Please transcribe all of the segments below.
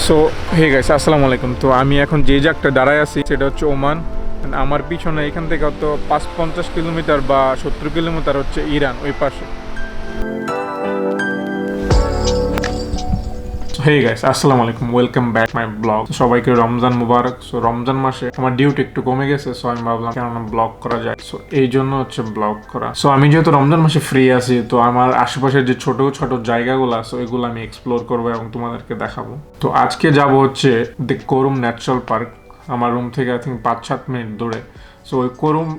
So hey guys, আসসালামু আলাইকুম। তো আমি এখন যে জায়গাটা দাঁড়ায় আছি সেটা হচ্ছে ওমান। আমার পিছনে এখান থেকে হয়তো ৫-৫০ কিলোমিটার বা ৭০ কিলোমিটার হচ্ছে ইরান, ওই পাশে। হে গাইস, আসসালামু আলাইকুম, ওয়েলকাম ব্যাক মাই ব্লগ। সবাইকে রমজান মুবারক। সো রমজান মাসে আমার ডিউটি একটু কমে গেছে, সো আমি ভাবলাম কেননা ব্লগ করা যায়, সো এই জন্য হচ্ছে ব্লগ করা। সো আমি যেহেতু রমজান মাসে ফ্রি আছি, তো আমার আশেপাশের যে ছোট ছোট জায়গাগুলো আছে ওইগুলো আমি এক্সপ্লোর করবো এবং তোমাদেরকে দেখাবো। তো আজকে যাব হচ্ছে দ্য কোরুম ন্যাচারাল পার্ক। আমার রুম থেকে আই থিঙ্ক ৫-৭ মিনিট দূরে। সো ওই কোরুম,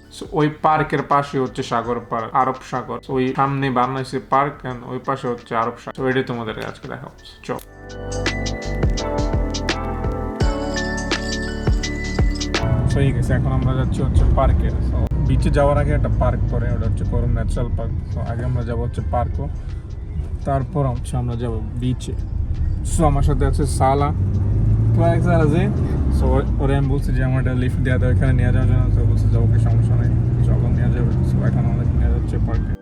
ওই পার্কের পাশে হচ্ছে সাগর পার্ক, আরব সাগর। ওই সামনে বানাইছে পার্ক, ওই পাশে হচ্ছে আরব সাগর। তো এটাই তোমাদের আজকে দেখাবো। চল। ঠিক আছে, এখন আমরা যাচ্ছি হচ্ছে পার্কে। সো বিচে যাওয়ার আগে একটা পার্ক পরে, ওটা হচ্ছে কোরুম ন্যাচারাল পার্ক। সো আগে আমরা যাবো হচ্ছে পার্কও, তারপর হচ্ছে আমরা যাবো বিচে। সো আমার সাথে আছে সালা। তো এক সালা যে, সো ওরে আমি বলছি যে আমার একটা লিফট দেওয়া দেয় এখানে নিয়ে যাওয়ার জন্য। তো বলছে যাবো, কি সমস্যা নেই, চলো নিয়ে যাবে। সো এখন আমাদের নিয়ে যাচ্ছে পার্কে।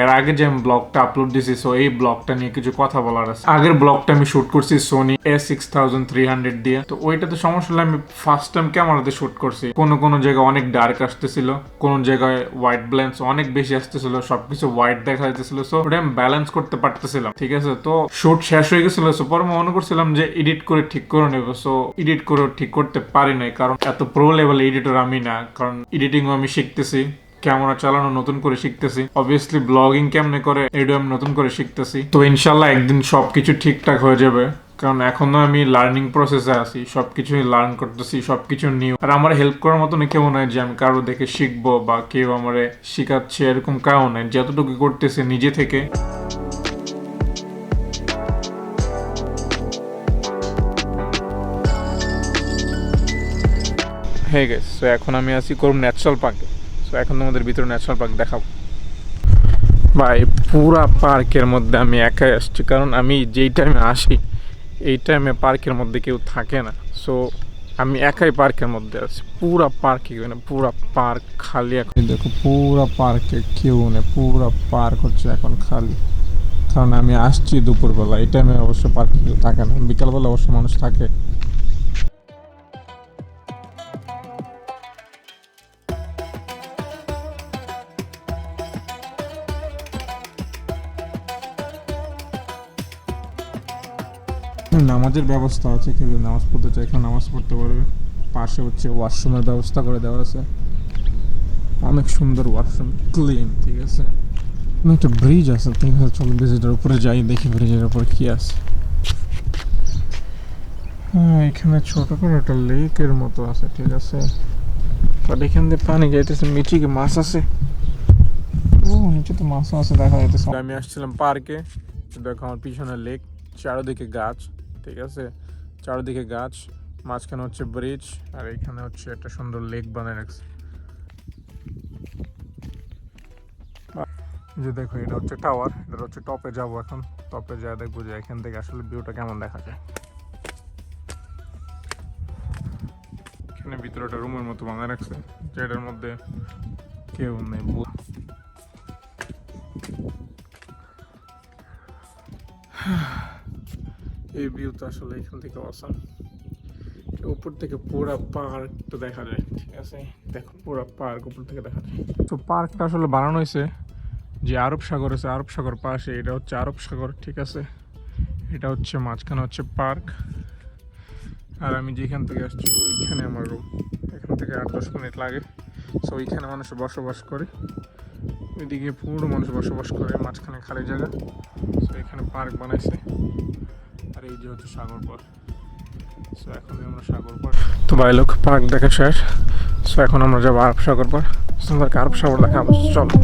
এর আগে যে আমি ব্লগটা আপলোড দিছি, সো এই ব্লগটা নিয়ে কিছু কথা বলার আছে। আগের ব্লগটা আমি শুট করছি সোনি A6300 দিয়ে। তো ওইটাতে সমস্যা হলে আমি ফার্স্ট টাইম ক্যামেরাতে শুট করছি। কোনো জায়গায় অনেক ডার্ক আসতেছিল, কোন জায়গায় হোয়াইট ব্যালেন্স অনেক বেশি আসতেছিল, সবকিছু হোয়াইট দেখা যাইতেছিল। সো ওটা আমি ব্যালেন্স করতে পারতেছিলাম, ঠিক আছে। তো শুট শেষ হয়ে গেছিল। সো পরে মনে করছিলাম যে এডিট করে ঠিক করে নেবো। সো এডিট করে ঠিক করতে পারি নাই, কারণ এত প্রো লেভেল এডিটর আমি না। কারণ এডিটিংও আমি শিখতেছি, ক্যামেরা চালানো নতুন করে শিখতেছি, অবভিয়াসলি ব্লগিং কেমনে করে এটাও আমি নতুন করে শিখতেছি। তো ইনশাল্লাহ একদিন সবকিছু ঠিকঠাক হয়ে যাবে, কারণ এখনো আমি লার্নিং প্রসেসে আছি, সবকিছু লার্ন করতেছি, সবকিছু নিউ। আর আমার হেল্প করার মতন কেউ নাই যে আমি কারো দেখে শিখবো বা কেউ আমার শিখাচ্ছে, এরকম কাউ নাই। যতটুকু করতেছি নিজে থেকে। হ্যাঁ গাইস, সো এখন আমি আছি কোরুম ন্যাচারাল পার্কে। সো এখন তোমাদের ভিতরে ন্যাচারাল পার্ক দেখাবো। ভাই, পুরা পার্কের মধ্যে আমি একাই আসছি, কারণ আমি যেই টাইমে আসি এই টাইমে পার্কের মধ্যে কেউ থাকে না। সো আমি একাই পার্কের মধ্যে আছি। পুরা পার্কে মানে পুরা পার্ক খালি। এখন দেখো, পুরা পার্কে কেউ নেই, পুরা পার্ক হচ্ছে এখন খালি। কারণ আমি আসছি দুপুরবেলা, এই টাইমে অবশ্য পার্কে কেউ থাকে না, বিকালবেলা অবশ্য মানুষ থাকে। নামাজের ব্যবস্থা আছে, কেউ যদি নামাজ পড়তে চায় এখানে নামাজ পড়তে পারবে। পাশে হচ্ছে ওয়াশরুমের ব্যবস্থা করে দেওয়া আছে, অনেক সুন্দর ওয়াশরুম, ক্লিন, ঠিক আছে। একটা ব্রিজ আছে, ঠিক আছে, চলো ব্রিজের উপরে যাই, দেখি ব্রিজের উপর কি আছে। হ্যাঁ, এখানে ছোট করে একটা লেকের মতো আছে, ঠিক আছে। বাট এখান দিয়ে পানি যাইতেছে, নিচে মাছ আছে। ও, নিচে তো মাছও আছে দেখা যাইতেছে। আমি আসছিলাম পার্কে, দেখো আমার পিছনে লেক, চারদিকে গাছ, ঠিক আছে, চারদিকে গাছ, মাঝখানে হচ্ছে ব্রিজ, আর এখানে হচ্ছে একটা সুন্দর লেক বানিয়ে রাখছে। যে দেখো, এটা হচ্ছে টাওয়ার, এটা হচ্ছে টপে যাবো এখন। টপে যা দেখবো যে এখান থেকে আসলে ভিউটা কেমন দেখা যায়। এখানে ভিতরে একটা রুমের মতো বানিয়ে রাখছে, যেটার মধ্যে কেউ নেই। এই ভিউ তো আসলে এখান থেকে অসাম। উপর থেকে পুরো পার্ক তো দেখা যায়, ঠিক আছে। দেখো, পুরো পার্ক উপর থেকে দেখা যায়। তো পার্কটা আসলে বানানো হয়েছে যে আরব সাগর আছে, আরব সাগর পাশে, এটা হচ্ছে আরব সাগর, ঠিক আছে। এটা হচ্ছে মাঝখানে হচ্ছে পার্ক। আর আমি যেখান থেকে আসছি ওইখানে আমার রুম, এখান থেকে 8-10 মিনিট লাগে। সো ওইখানে মানুষ বসবাস করে, ওইদিকে পুরো মানুষ বসবাস করে, মাঝখানে খালি জায়গা। সো এখানে পার্ক বানাইছে, আর এই যে হচ্ছে সাগর পার। সো এখন আমরা সাগর পার। তো ভাই লোক, পার্ক দেখা শেষ। সো এখন আমরা যাবো আরব সাগর পার। তোমাদেরকে আরব সাগর দেখাবো, চলো।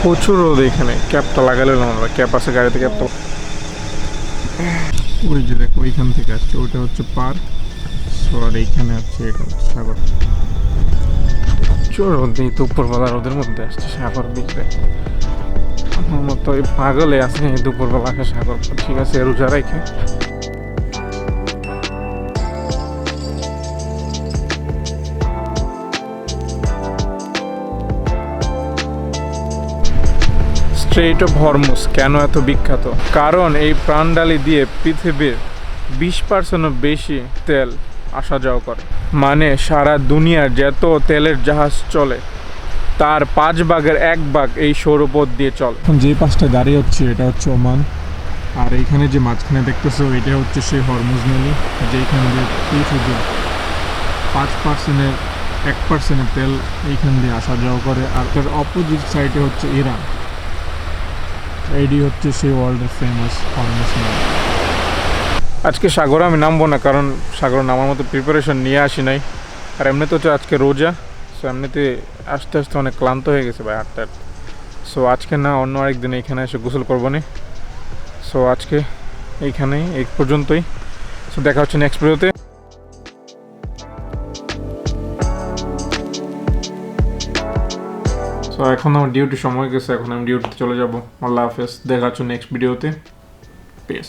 প্রচুর রোদ এখানে, ক্যাপটা লাগালে আমরা, ক্যাপ আছে গাড়িতে, ক্যাপটা। ওই যে দেখো, ওইখান থেকে আসছে, ওইটা হচ্ছে পার্ক। সো আর এইখানে আছে, এটা হচ্ছে সাগর। প্রচুর রোদ, এই দুপুরবেলা রোদের মধ্যে আসছে সাগর দেখবে। আমার মতো ওই পাগলে আছে এই দুপুরবেলা আসে সাগর। ঠিক আছে, রোজা রেখে স্ট্রেইট অফ হরমুজ কেন এত বিখ্যাত? কারণ এই প্রাণডালি দিয়ে পৃথিবীর 20% বেশি তেল আসা যাওয়া করে। মানে সারা দুনিয়ার যত তেলের জাহাজ চলে তার 5 ভাগের 1 ভাগ এই সৌরপথ দিয়ে চলে। যে পাঁচটা দাঁড়িয়ে হচ্ছে এটা হচ্ছে ওমান, আর এইখানে যে মাঝখানে দেখতেছো এটা হচ্ছে সেই হরমুজ নদী, যেখান দিয়ে পৃথিবীর 5%-এর 1%-এর তেল এইখান দিয়ে আসা যাওয়া করে। আর তার অপোজিট সাইডে হচ্ছে ইরান। এইটি হচ্ছে সেই ওয়ার্ল্ডের ফেমাস হরমুজ নদী। আজকে সাগরে আমি নামবো না, কারণ সাগরে নামার মতো প্রিপারেশন নিয়ে আসি নাই। আর এমনিতে হচ্ছে আজকে রোজা, সো এমনিতে আস্তে আস্তে অনেক ক্লান্ত হয়ে গেছে ভাই হাঁটতে হাঁটতে। সো আজকে না, অন্য আরেকদিন এইখানে এসে গোসল করবো না। সো আজকে এইখানেই, এই পর্যন্তই। সো দেখা হচ্ছে নেক্সট ভিডিওতে। সো এখন আমার ডিউটি সময় গেছে, এখন আমি ডিউটিতে চলে যাবো। আল্লাহ হাফেজ, দেখা হচ্ছে নেক্সট ভিডিওতে। পিস।